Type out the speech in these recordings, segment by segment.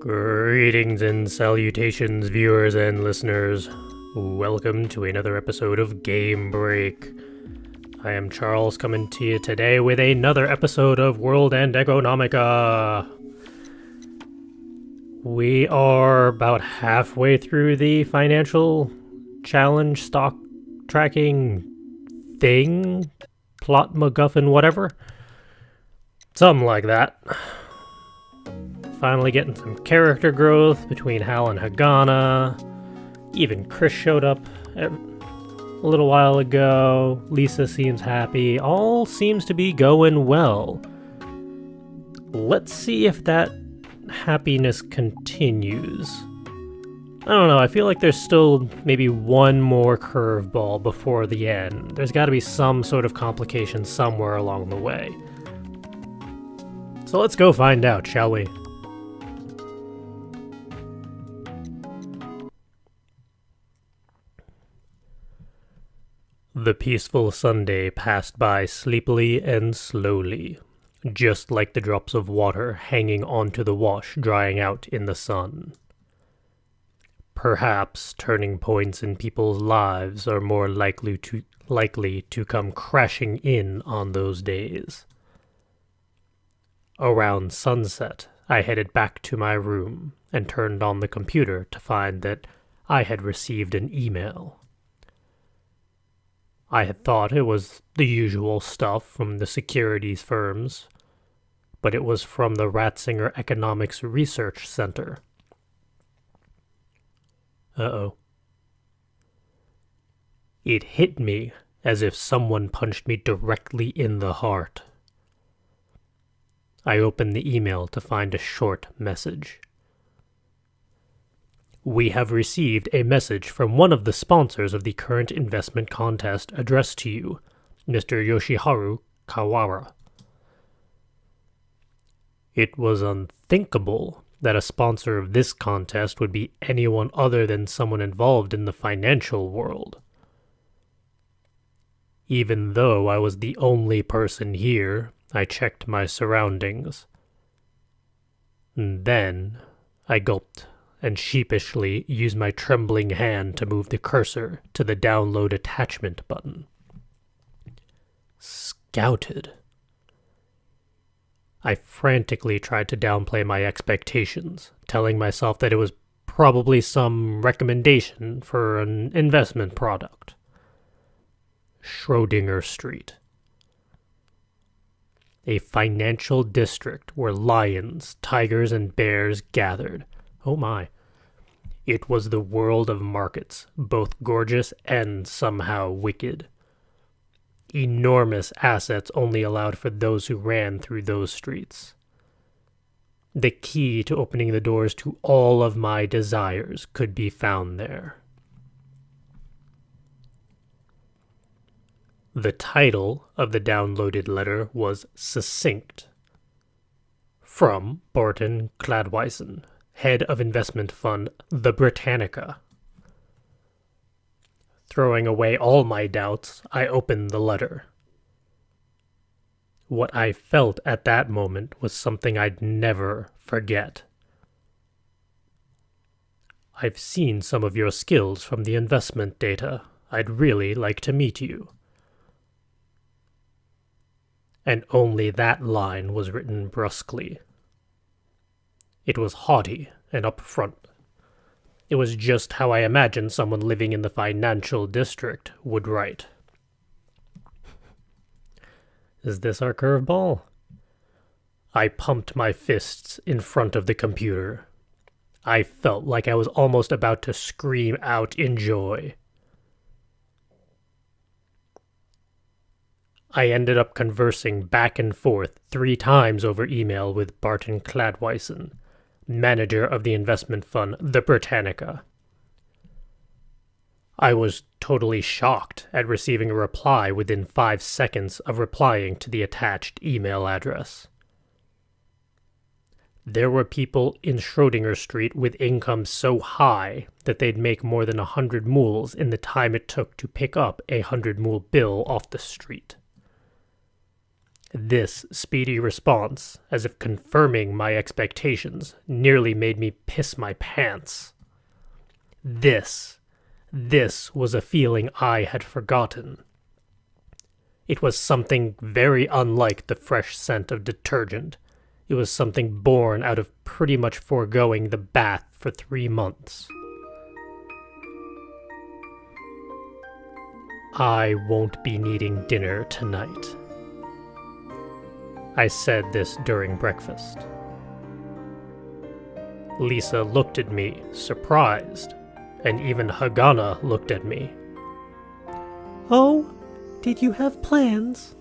Greetings and salutations, viewers and listeners. Welcome to another episode of Game Break. I am Charles, coming to you today with another episode of World and Economica. We are about halfway through the financial challenge stock tracking thing, plot MacGuffin, whatever. Something like that. Finally getting some character growth between Hal and Hagana. Even Chris showed up a little while ago. Lisa seems happy. All seems to be going well. Let's see if that happiness continues. I don't know, I feel like there's still maybe one more curveball before the end. There's got to be some sort of complication somewhere along the way. So let's go find out, shall we? The peaceful Sunday passed by sleepily and slowly, just like the drops of water hanging onto the wash drying out in the sun. Perhaps turning points in people's lives are more likely to come crashing in on those days. Around sunset, I headed back to my room and turned on the computer to find that I had received an email. I had thought it was the usual stuff from the securities firms, but it was from the Ratzinger Economics Research Center. Uh-oh. It hit me as if someone punched me directly in the heart. I opened the email to find a short message. We have received a message from one of the sponsors of the current investment contest addressed to you, Mr. Yoshiharu Kao. It was unthinkable that a sponsor of this contest would be anyone other than someone involved in the financial world. Even though I was the only person here, I checked my surroundings. And then I gulped and sheepishly used my trembling hand to move the cursor to the download attachment button. Scouted. I frantically tried to downplay my expectations, telling myself that it was probably some recommendation for an investment product. Schrodinger Street. A financial district where lions, tigers, and bears gathered. Oh my. It was the world of markets, both gorgeous and somehow wicked. Enormous assets only allowed for those who ran through those streets. The key to opening the doors to all of my desires could be found there. The title of the downloaded letter was Succinct. From Barton, head of investment fund, the Britannica. Throwing away all my doubts, I opened the letter. What I felt at that moment was something I'd never forget. I've seen some of your skills from the investment data. I'd really like to meet you. And only that line was written brusquely. It was haughty and upfront. It was just how I imagined someone living in the financial district would write. Is this our curveball? I pumped my fists in front of the computer. I felt like I was almost about to scream out in joy. I ended up conversing back and forth 3 times over email with Barton, manager of the investment fund, the Britannica. I was totally shocked at receiving a reply within 5 seconds of replying to the attached email address. There were people in Schrodinger Street with incomes so high that they'd make more than 100 mules in the time it took to pick up a 100-mule bill off the street. This speedy response, as if confirming my expectations, nearly made me piss my pants. This was a feeling I had forgotten. It was something very unlike the fresh scent of detergent. It was something born out of pretty much foregoing the bath for 3 months. I won't be needing dinner tonight. I said this during breakfast. Lisa looked at me, surprised, and even Hagana looked at me. Oh, did you have plans?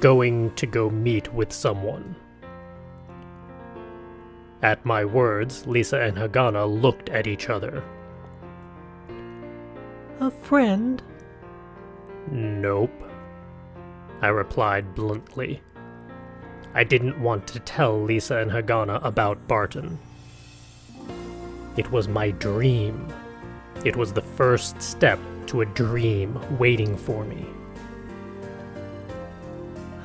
Going to go meet with someone. At my words, Lisa and Hagana looked at each other. A friend? Nope, I replied bluntly. I didn't want to tell Lisa and Hagana about Barton. It was my dream. It was the first step to a dream waiting for me.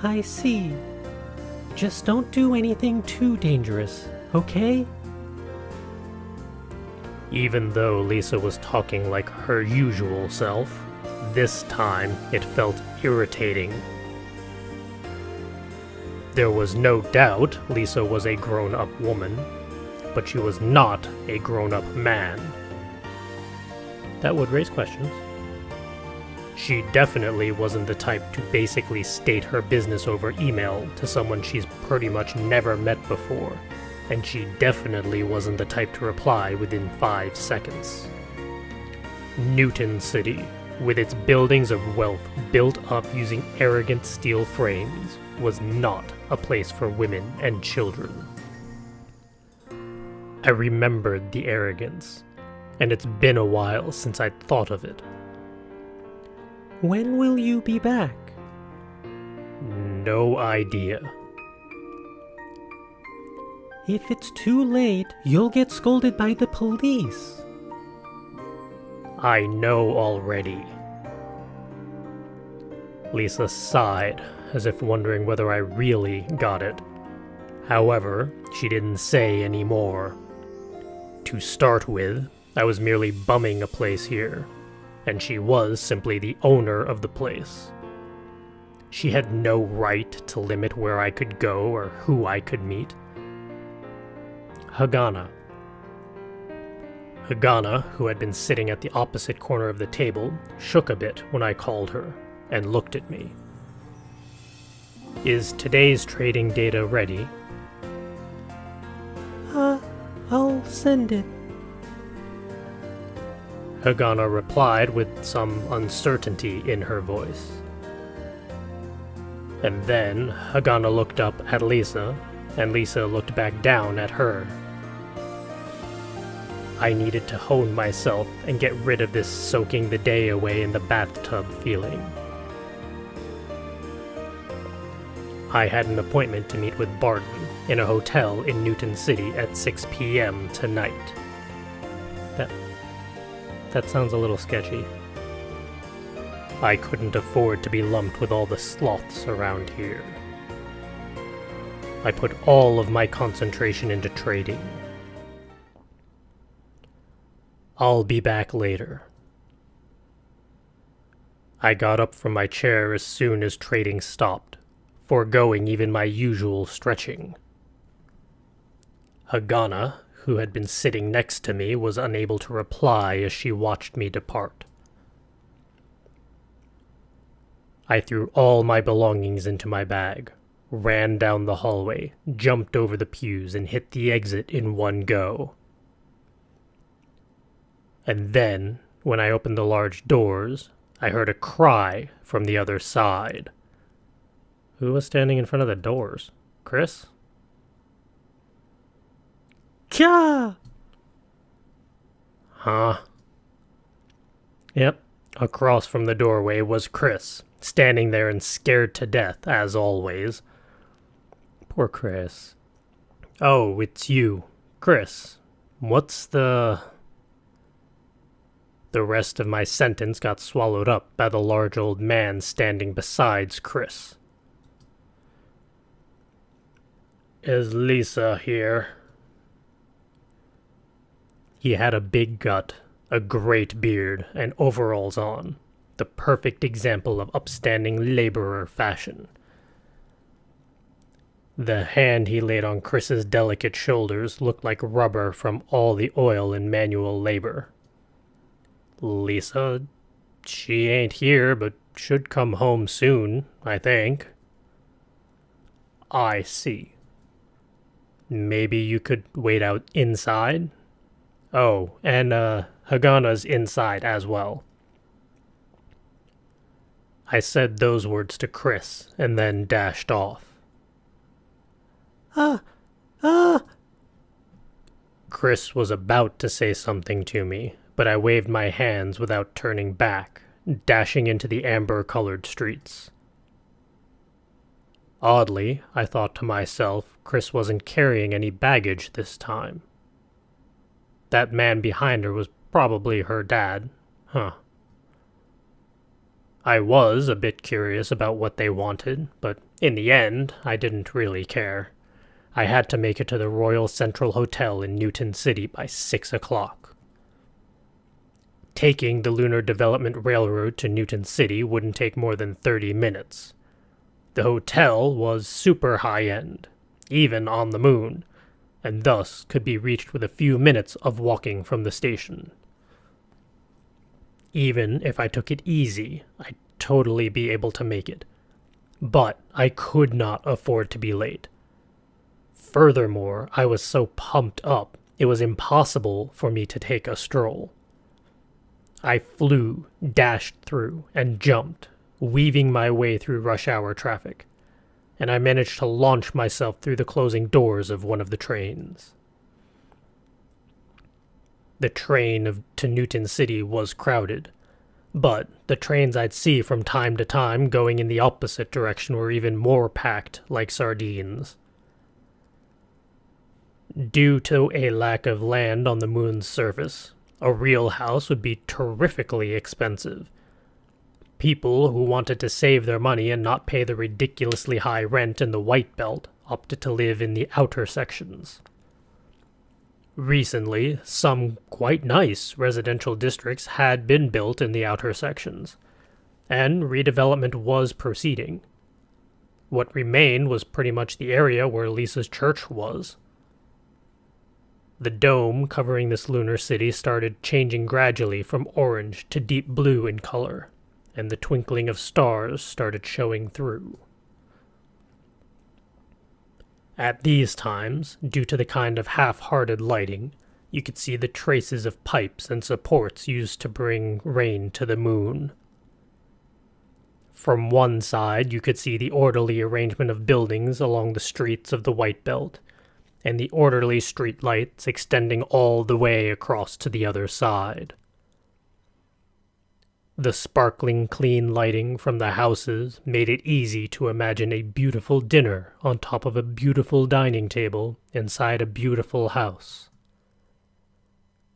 I see. Just don't do anything too dangerous, okay? Even though Lisa was talking like her usual self, this time it felt irritating. There was no doubt Lisa was a grown-up woman, but she was not a grown-up man. That would raise questions. She definitely wasn't the type to basically state her business over email to someone she's pretty much never met before, and she definitely wasn't the type to reply within 5 seconds. Newton City, with its buildings of wealth built up using arrogant steel frames, was not a place for women and children. I remembered the arrogance, and it's been a while since I'd thought of it. When will you be back? No idea. If it's too late, you'll get scolded by the police. I know already. Lisa sighed, as if wondering whether I really got it. However, she didn't say any more. To start with, I was merely bumming a place here, and she was simply the owner of the place. She had no right to limit where I could go or who I could meet. Hagana, who had been sitting at the opposite corner of the table, shook a bit when I called her, and looked at me. Is today's trading data ready? I'll send it. Hagana replied with some uncertainty in her voice. And then Hagana looked up at Lisa, and Lisa looked back down at her. I needed to hone myself and get rid of this soaking the day away in the bathtub feeling. I had an appointment to meet with Barton in a hotel in Newton City at 6 p.m. tonight. That sounds a little sketchy. I couldn't afford to be lumped with all the sloths around here. I put all of my concentration into trading. I'll be back later. I got up from my chair as soon as trading stopped, foregoing even my usual stretching. Hagana, who had been sitting next to me, was unable to reply as she watched me depart. I threw all my belongings into my bag, ran down the hallway, jumped over the pews, and hit the exit in one go. And then, when I opened the large doors, I heard a cry from the other side. Who was standing in front of the doors? Chris? Kya! Huh? Yep. Across from the doorway was Chris, standing there and scared to death, as always. Poor Chris. Oh, it's you. Chris, what's the... The rest of my sentence got swallowed up by the large old man standing beside Chris. "Is Lisa here?" He had a big gut, a great beard, and overalls on, the perfect example of upstanding laborer fashion. The hand he laid on Chris's delicate shoulders looked like rubber from all the oil in manual labor. "Lisa, she ain't here, but should come home soon, I think." "I see. Maybe you could wait out inside?" "Oh, and Hagana's inside as well." I said those words to Chris and then dashed off. Chris was about to say something to me, but I waved my hands without turning back, dashing into the amber-colored streets. Oddly, I thought to myself, Chris wasn't carrying any baggage this time. That man behind her was probably her dad. Huh. I was a bit curious about what they wanted, but in the end, I didn't really care. I had to make it to the Royal Central Hotel in Newton City by 6 o'clock. Taking the Lunar Development Railroad to Newton City wouldn't take more than 30 minutes. The hotel was super high-end, even on the moon, and thus could be reached with a few minutes of walking from the station. Even if I took it easy, I'd totally be able to make it. But I could not afford to be late. Furthermore, I was so pumped up, it was impossible for me to take a stroll. I flew, dashed through, and jumped, weaving my way through rush hour traffic, and I managed to launch myself through the closing doors of one of the trains. The train to Newton City was crowded, but the trains I'd see from time to time going in the opposite direction were even more packed, like sardines. Due to a lack of land on the moon's surface, a real house would be terrifically expensive. People who wanted to save their money and not pay the ridiculously high rent in the White Belt opted to live in the outer sections. Recently, some quite nice residential districts had been built in the outer sections, and redevelopment was proceeding. What remained was pretty much the area where Lisa's church was. The dome covering this lunar city started changing gradually from orange to deep blue in color, and the twinkling of stars started showing through. At these times, due to the kind of half-hearted lighting, you could see the traces of pipes and supports used to bring rain to the moon. From one side, you could see the orderly arrangement of buildings along the streets of the White Belt, and the orderly street lights extending all the way across to the other side. The sparkling clean lighting from the houses made it easy to imagine a beautiful dinner on top of a beautiful dining table inside a beautiful house.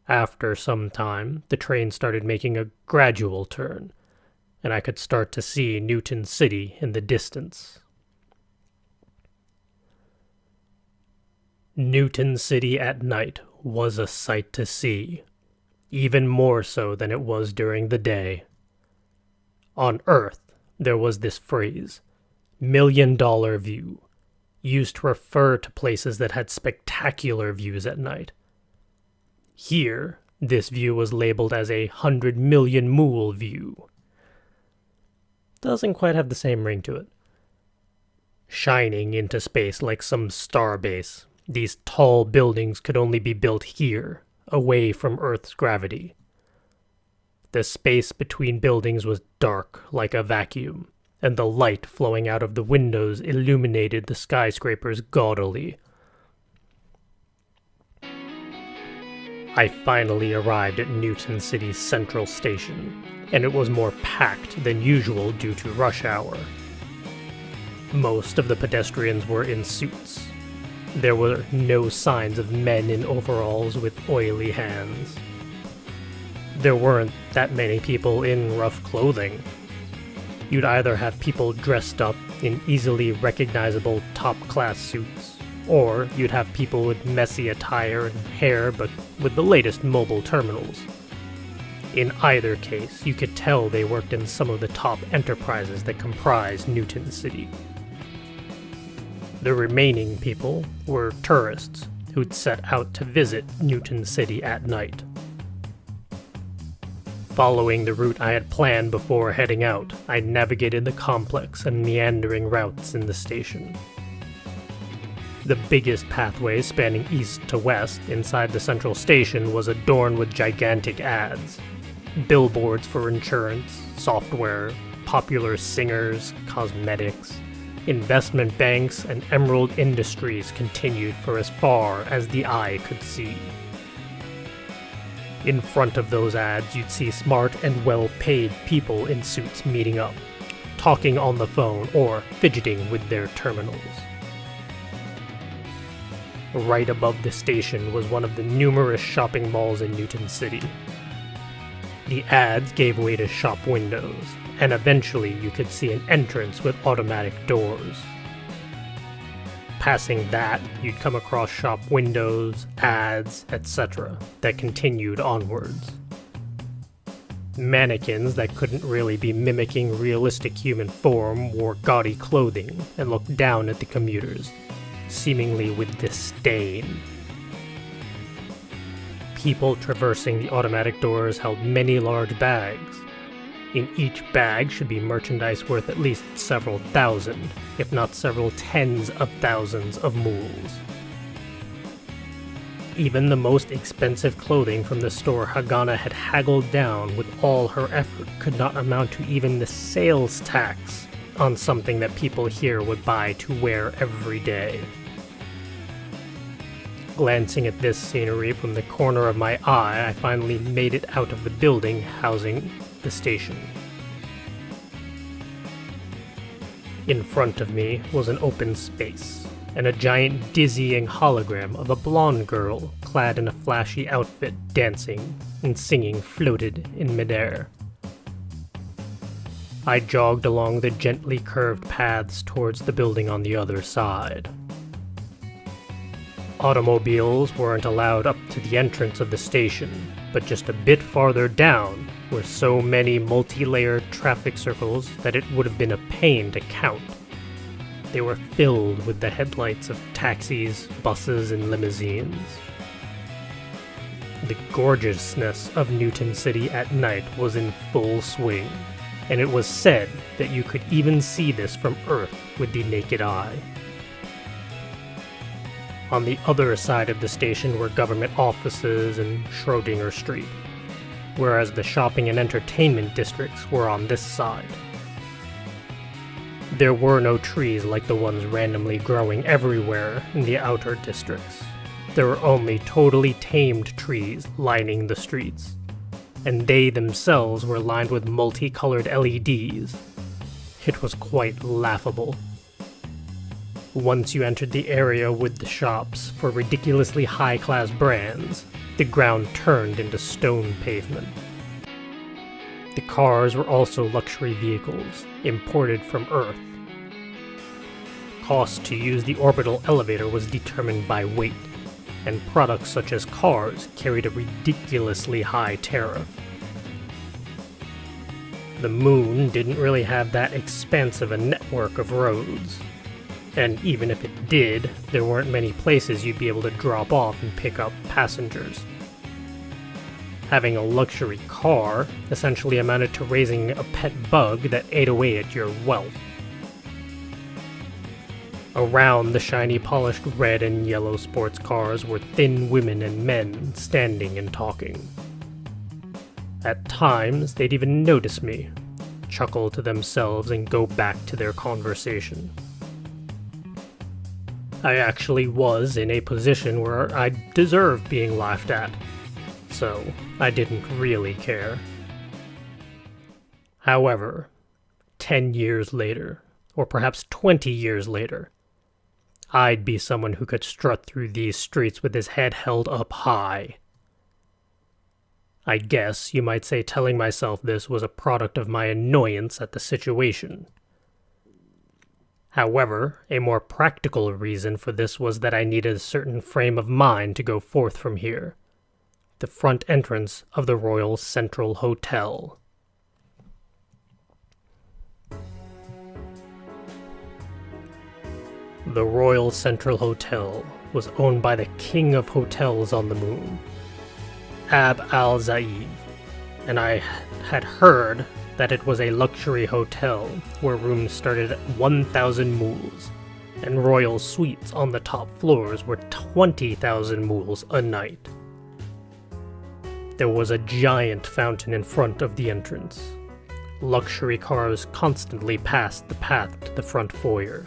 After some time, the train started making a gradual turn, and I could start to see Newton City in the distance. Newton City at night was a sight to see, even more so than it was during the day. On Earth, there was this phrase, $1,000,000 view, used to refer to places that had spectacular views at night. Here, this view was labeled as a 100,000,000 mool view. Doesn't quite have the same ring to it. Shining into space like some starbase, these tall buildings could only be built here, away from Earth's gravity. The space between buildings was dark like a vacuum, and the light flowing out of the windows illuminated the skyscrapers gaudily. I finally arrived at Newton City's central station, and it was more packed than usual due to rush hour. Most of the pedestrians were in suits. There were no signs of men in overalls with oily hands. There weren't that many people in rough clothing. You'd either have people dressed up in easily recognizable top-class suits, or you'd have people with messy attire and hair but with the latest mobile terminals. In either case, you could tell they worked in some of the top enterprises that comprise Newton City. The remaining people were tourists who'd set out to visit Newton City at night. Following the route I had planned before heading out, I navigated the complex and meandering routes in the station. The biggest pathway spanning east to west inside the central station was adorned with gigantic ads. Billboards for insurance, software, popular singers, cosmetics, investment banks, and emerald industries continued for as far as the eye could see. In front of those ads, you'd see smart and well-paid people in suits meeting up, talking on the phone or fidgeting with their terminals. Right above the station was one of the numerous shopping malls in Newton City. The ads gave way to shop windows, and eventually you could see an entrance with automatic doors. Passing that, you'd come across shop windows, ads, etc. that continued onwards. Mannequins that couldn't really be mimicking realistic human form wore gaudy clothing and looked down at the commuters, seemingly with disdain. People traversing the automatic doors held many large bags. In each bag should be merchandise worth at least several thousand, if not several tens of thousands of mules. Even the most expensive clothing from the store Hagana had haggled down with all her effort could not amount to even the sales tax on something that people here would buy to wear every day. Glancing at this scenery from the corner of my eye, I finally made it out of the building housing the station. In front of me was an open space, and a giant dizzying hologram of a blonde girl clad in a flashy outfit dancing and singing floated in midair. I jogged along the gently curved paths towards the building on the other side. Automobiles weren't allowed up to the entrance of the station, but just a bit farther down were so many multi-layered traffic circles that it would have been a pain to count. They were filled with the headlights of taxis, buses, and limousines. The gorgeousness of Newton City at night was in full swing, and it was said that you could even see this from Earth with the naked eye. On the other side of the station were government offices and Schrodinger Street, whereas the shopping and entertainment districts were on this side. There were no trees like the ones randomly growing everywhere in the outer districts. There were only totally tamed trees lining the streets, and they themselves were lined with multicolored LEDs. It was quite laughable. Once you entered the area with the shops for ridiculously high-class brands, the ground turned into stone pavement. The cars were also luxury vehicles, imported from Earth. Cost to use the orbital elevator was determined by weight, and products such as cars carried a ridiculously high tariff. The moon didn't really have that expansive a network of roads. And even if it did, there weren't many places you'd be able to drop off and pick up passengers. Having a luxury car essentially amounted to raising a pet bug that ate away at your wealth. Around the shiny polished red and yellow sports cars were thin women and men standing and talking. At times, they'd even notice me, chuckle to themselves, and go back to their conversation. I actually was in a position where I deserved being laughed at, so I didn't really care. However, 10 years later, or perhaps 20 years later, I'd be someone who could strut through these streets with his head held up high. I guess you might say telling myself this was a product of my annoyance at the situation. However, a more practical reason for this was that I needed a certain frame of mind to go forth from here. The front entrance of the Royal Central Hotel. The Royal Central Hotel was owned by the king of hotels on the moon, Ab al-Zaid, and I had heard that it was a luxury hotel where rooms started at 1,000 mules, and royal suites on the top floors were 20,000 mules a night. There was a giant fountain in front of the entrance. Luxury cars constantly passed the path to the front foyer.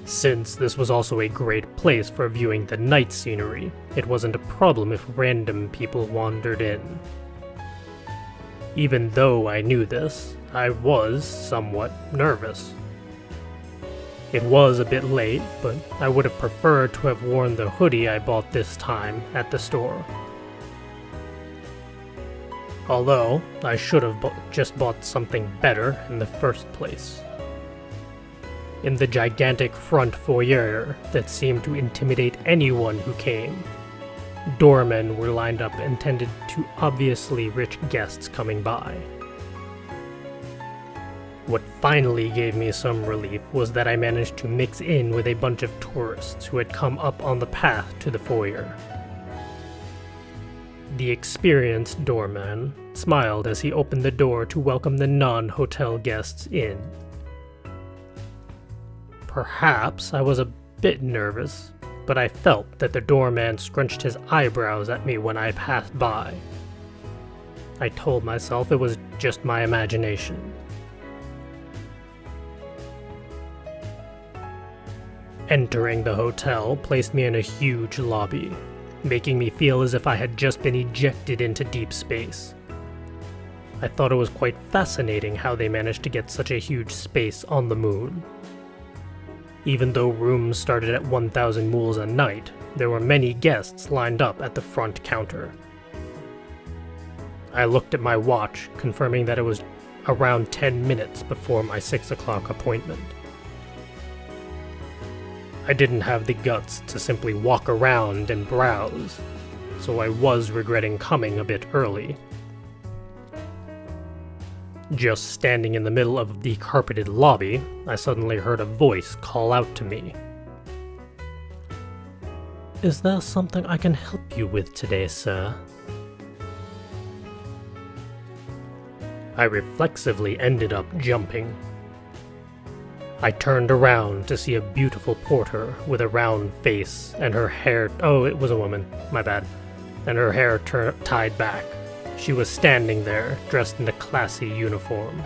Since this was also a great place for viewing the night scenery, it wasn't a problem if random people wandered in. Even though I knew this, I was somewhat nervous. It was a bit late, but I would have preferred to have worn the hoodie I bought this time at the store. Although, I should have just bought something better in the first place. In the gigantic front foyer that seemed to intimidate anyone who came, doormen were lined up and tended to obviously rich guests coming by. What finally gave me some relief was that I managed to mix in with a bunch of tourists who had come up on the path to the foyer. The experienced doorman smiled as he opened the door to welcome the non-hotel guests in. Perhaps I was a bit nervous, but I felt that the doorman scrunched his eyebrows at me when I passed by. I told myself it was just my imagination. Entering the hotel placed me in a huge lobby, making me feel as if I had just been ejected into deep space. I thought it was quite fascinating how they managed to get such a huge space on the moon. Even though rooms started at 1,000 mules a night, there were many guests lined up at the front counter. I looked at my watch, confirming that it was around 10 minutes before my 6 o'clock appointment. I didn't have the guts to simply walk around and browse, so I was regretting coming a bit early. Just standing in the middle of the carpeted lobby, I suddenly heard a voice call out to me. Is there something I can help you with today, sir? I reflexively ended up jumping. I turned around to see a beautiful porter with a round face and her hair— oh, it was a woman, my bad— and her hair tied back. She was standing there, dressed in a classy uniform.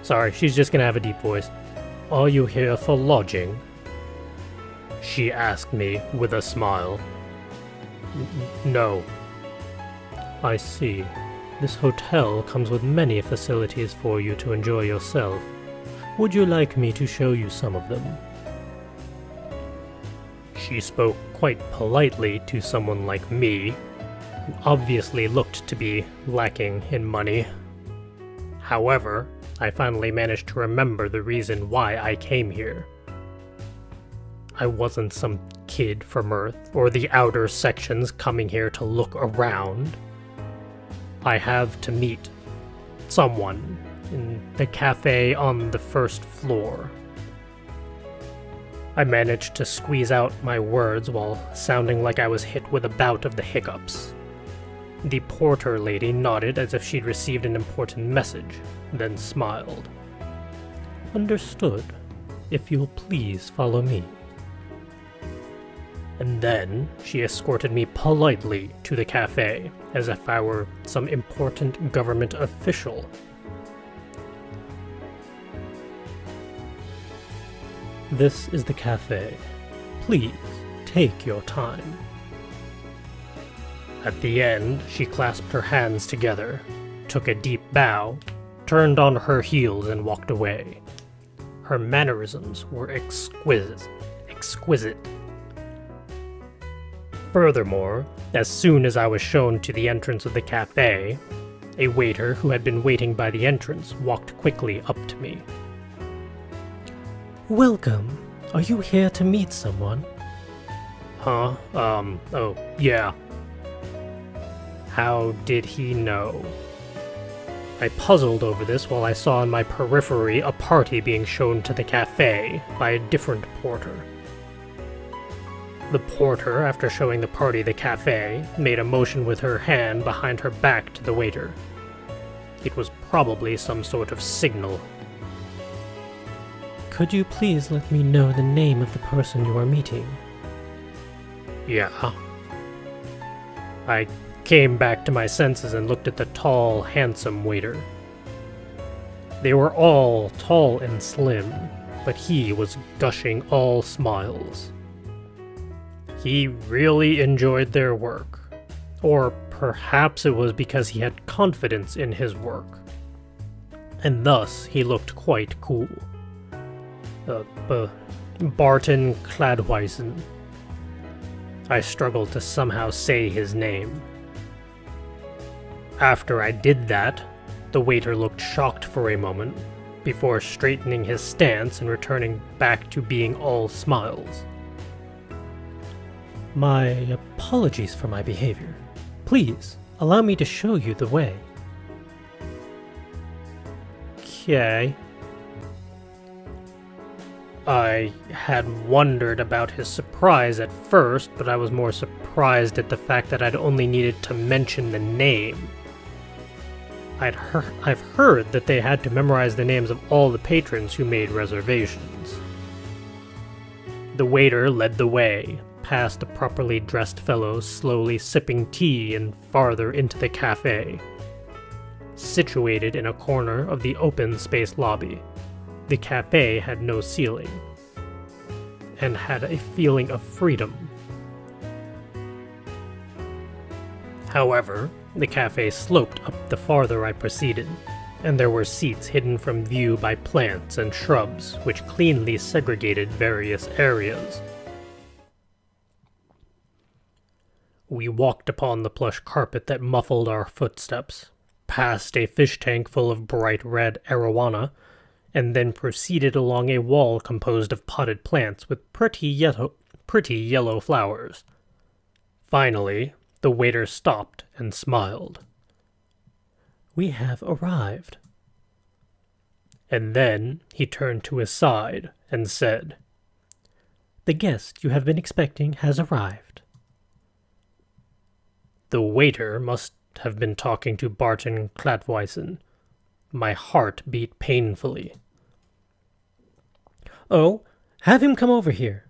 Sorry, she's just gonna have a deep voice. Are you here for lodging? She asked me with a smile. No. I see. This hotel comes with many facilities for you to enjoy yourself. Would you like me to show you some of them? She spoke quite politely to someone like me, who obviously looked to be lacking in money. However, I finally managed to remember the reason why I came here. I wasn't some kid from Earth or the outer sections coming here to look around. I have to meet someone in the cafe on the first floor. I managed to squeeze out my words while sounding like I was hit with a bout of the hiccups. The porter lady nodded as if she'd received an important message, then smiled. Understood. If you'll please follow me. And then she escorted me politely to the cafe, as if I were some important government official. This is the cafe. Please, take your time. At the end, she clasped her hands together, took a deep bow, turned on her heels and walked away. Her mannerisms were exquisite. exquisite. Furthermore, as soon as I was shown to the entrance of the cafe, a waiter who had been waiting by the entrance walked quickly up to me. Welcome. Are you here to meet someone? Huh? Oh, yeah. How did he know? I puzzled over this while I saw in my periphery a party being shown to the cafe by a different porter. The porter, after showing the party the cafe, made a motion with her hand behind her back to the waiter. It was probably some sort of signal. Could you please let me know the name of the person you are meeting? Yeah. I came back to my senses and looked at the tall, handsome waiter. They were all tall and slim, but he was gushing all smiles. He really enjoyed their work. Or perhaps it was because he had confidence in his work. And thus he looked quite cool. Barton Cladwison. I struggled to somehow say his name. After I did that, the waiter looked shocked for a moment, before straightening his stance and returning back to being all smiles. My apologies for my behavior. Please, allow me to show you the way. Okay. I had wondered about his surprise at first, but I was more surprised at the fact that I'd only needed to mention the name. I've heard that they had to memorize the names of all the patrons who made reservations. The waiter led the way, past the properly dressed fellows slowly sipping tea and farther into the cafe. Situated in a corner of the open space lobby, the cafe had no ceiling, and had a feeling of freedom. However, the cafe sloped up the farther I proceeded, and there were seats hidden from view by plants and shrubs which cleanly segregated various areas. We walked upon the plush carpet that muffled our footsteps, past a fish tank full of bright red arowana, and then proceeded along a wall composed of potted plants with pretty yellow flowers. Finally, the waiter stopped and smiled. We have arrived. And then he turned to his side and said, The guest you have been expecting has arrived. The waiter must have been talking to Barton Cladwison. My heart beat painfully. Oh, have him come over here.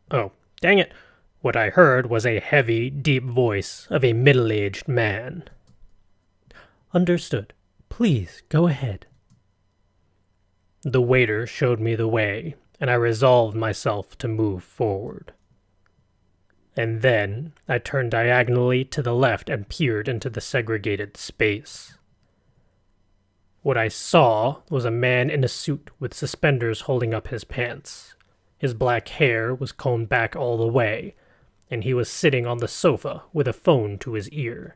Oh, dang it. What I heard was a heavy, deep voice of a middle-aged man. Understood. Please, go ahead. The waiter showed me the way, and I resolved myself to move forward. And then I turned diagonally to the left and peered into the segregated space. What I saw was a man in a suit with suspenders holding up his pants. His black hair was combed back all the way, and he was sitting on the sofa with a phone to his ear.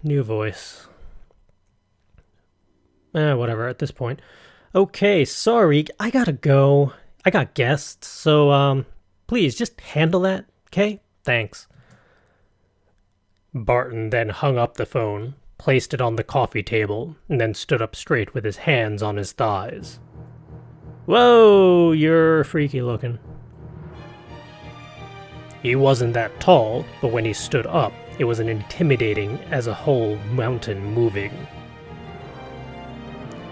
New voice. Whatever at this point. Okay, sorry, I gotta go. I got guests, so, please just handle that, okay? Thanks. Barton then hung up the phone, placed it on the coffee table, and then stood up straight with his hands on his thighs. Whoa, you're freaky looking. He wasn't that tall, but when he stood up, it was an intimidating as a whole mountain moving.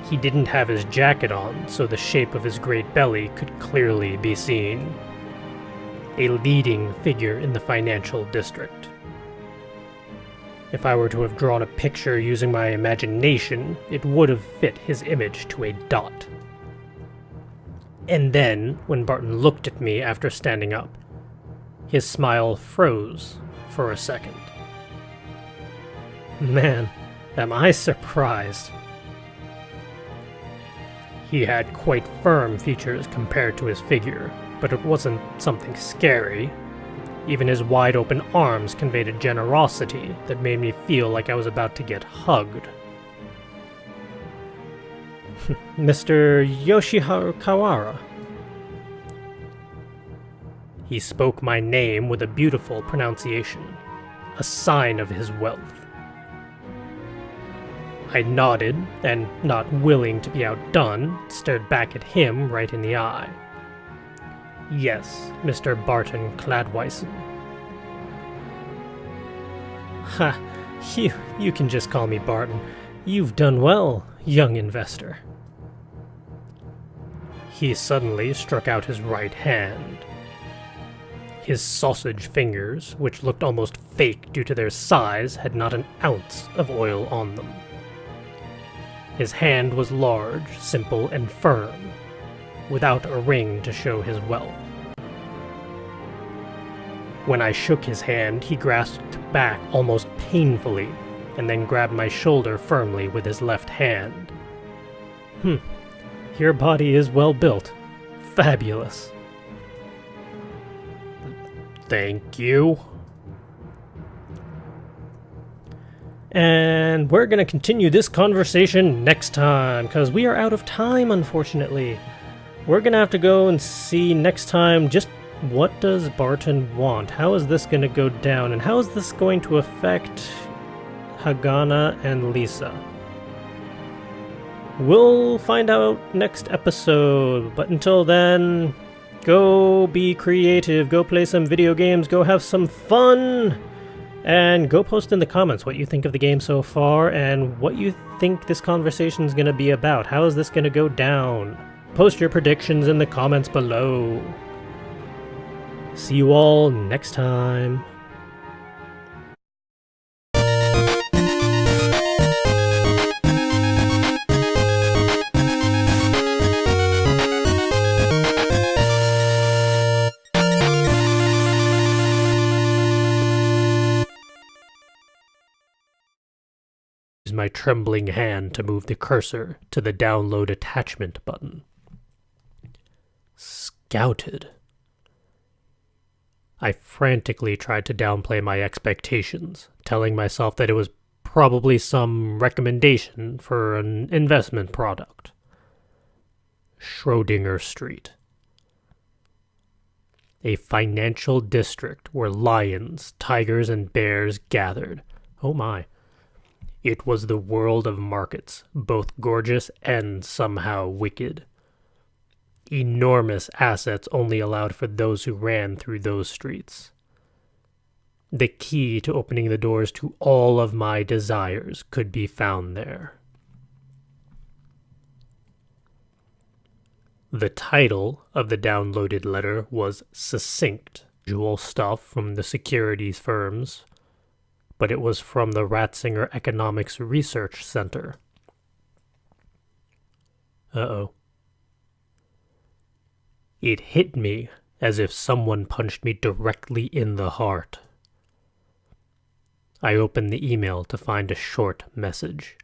He didn't have his jacket on, so the shape of his great belly could clearly be seen. A leading figure in the financial district. If I were to have drawn a picture using my imagination, it would have fit his image to a dot. And then, when Barton looked at me after standing up, his smile froze for a second. Man, am I surprised. He had quite firm features compared to his figure, but it wasn't something scary. Even his wide-open arms conveyed a generosity that made me feel like I was about to get hugged. Mr. Yoshiharu Kao. He spoke my name with a beautiful pronunciation, a sign of his wealth. I nodded, and not willing to be outdone, stared back at him right in the eye. Yes, Mr. Barton Cladwison. Ha, you can just call me Barton. You've done well, young investor. He suddenly struck out his right hand. His sausage fingers, which looked almost fake due to their size, had not an ounce of oil on them. His hand was large, simple, and firm, without a ring to show his wealth. When I shook his hand, he grasped back almost painfully, and then grabbed my shoulder firmly with his left hand. Your body is well built. Fabulous. Thank you. And we're going to continue this conversation next time, because we are out of time, unfortunately. We're going to have to go and see next time just what does Barton want? How is this going to go down? And how is this going to affect Hagana and Lisa? We'll find out next episode, but until then, go be creative, go play some video games, go have some fun! And go post in the comments what you think of the game so far and what you think this conversation is going to be about. How is this going to go down? Post your predictions in the comments below. See you all next time. My trembling hand to move the cursor to the download attachment button. Scouted. I frantically tried to downplay my expectations, telling myself that it was probably some recommendation for an investment product. Schrodinger Street. A financial district where lions, tigers, and bears gathered. Oh my. It was the world of markets, both gorgeous and somehow wicked. Enormous assets only allowed for those who ran through those streets. The key to opening the doors to all of my desires could be found there. The title of the downloaded letter was succinct, usual stuff from the securities firms, but it was from the Ratzinger Economics Research Center. Uh-oh. It hit me as if someone punched me directly in the heart. I opened the email to find a short message.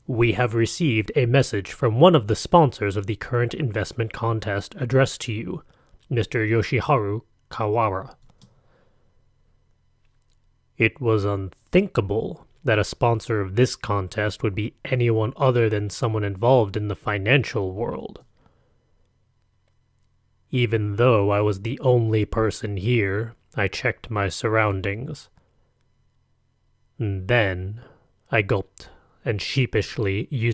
We have received a message from one of the sponsors of the current investment contest addressed to you, Mr. Yoshiharu Kao. It was unthinkable that a sponsor of this contest would be anyone other than someone involved in the financial world. Even though I was the only person here, I checked my surroundings. And then I gulped and sheepishly used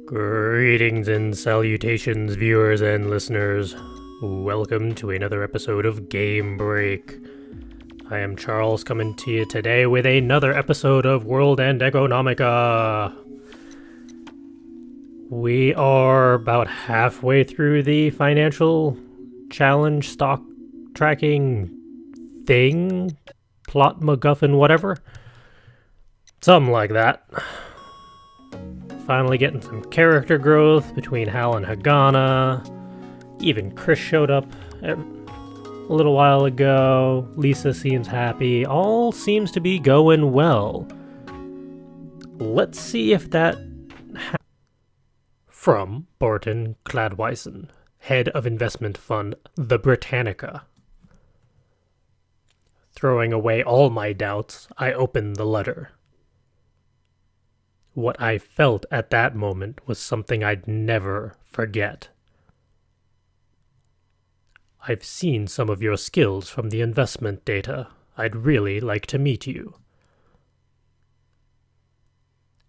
Greetings and salutations, viewers and listeners. Welcome to another episode of Game Break. I am Charles, coming to you today with another episode of World and Economica. We are about halfway through the financial challenge stock tracking thing, plot MacGuffin, whatever. Something like that. Finally getting some character growth between Hal and Hagana. Even Chris showed up. A a little while ago. Lisa seems happy. All seems to be going well. Let's see if that... From Barton Cladwison, head of investment fund, the Britannica. Throwing away all my doubts, I opened the letter. What I felt at that moment was something I'd never forget. I've seen some of your skills from the investment data. I'd really like to meet you.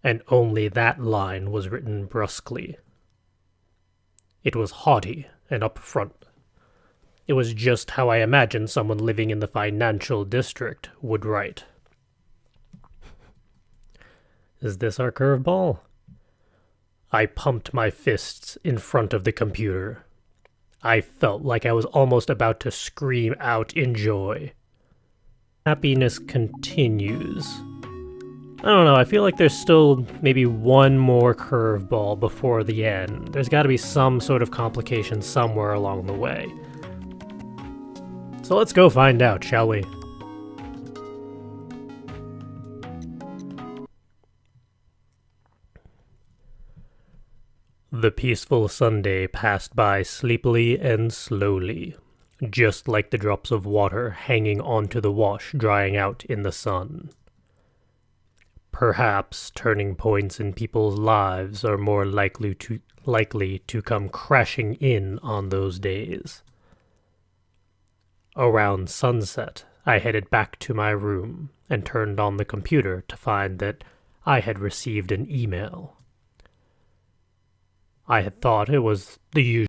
And only that line was written brusquely. It was haughty and upfront. It was just how I imagined someone living in the financial district would write. Is this our curveball? I pumped my fists in front of the computer. I felt like I was almost about to scream out in joy. Happiness continues. I don't know, I feel like there's still maybe one more curveball before the end. There's got to be some sort of complication somewhere along the way. So let's go find out, shall we? The peaceful Sunday passed by sleepily and slowly, just like the drops of water hanging onto the wash drying out in the sun. Perhaps turning points in people's lives are more likely to come crashing in on those days. Around sunset, I headed back to my room and turned on the computer to find that I had received an email. I had thought it was the usual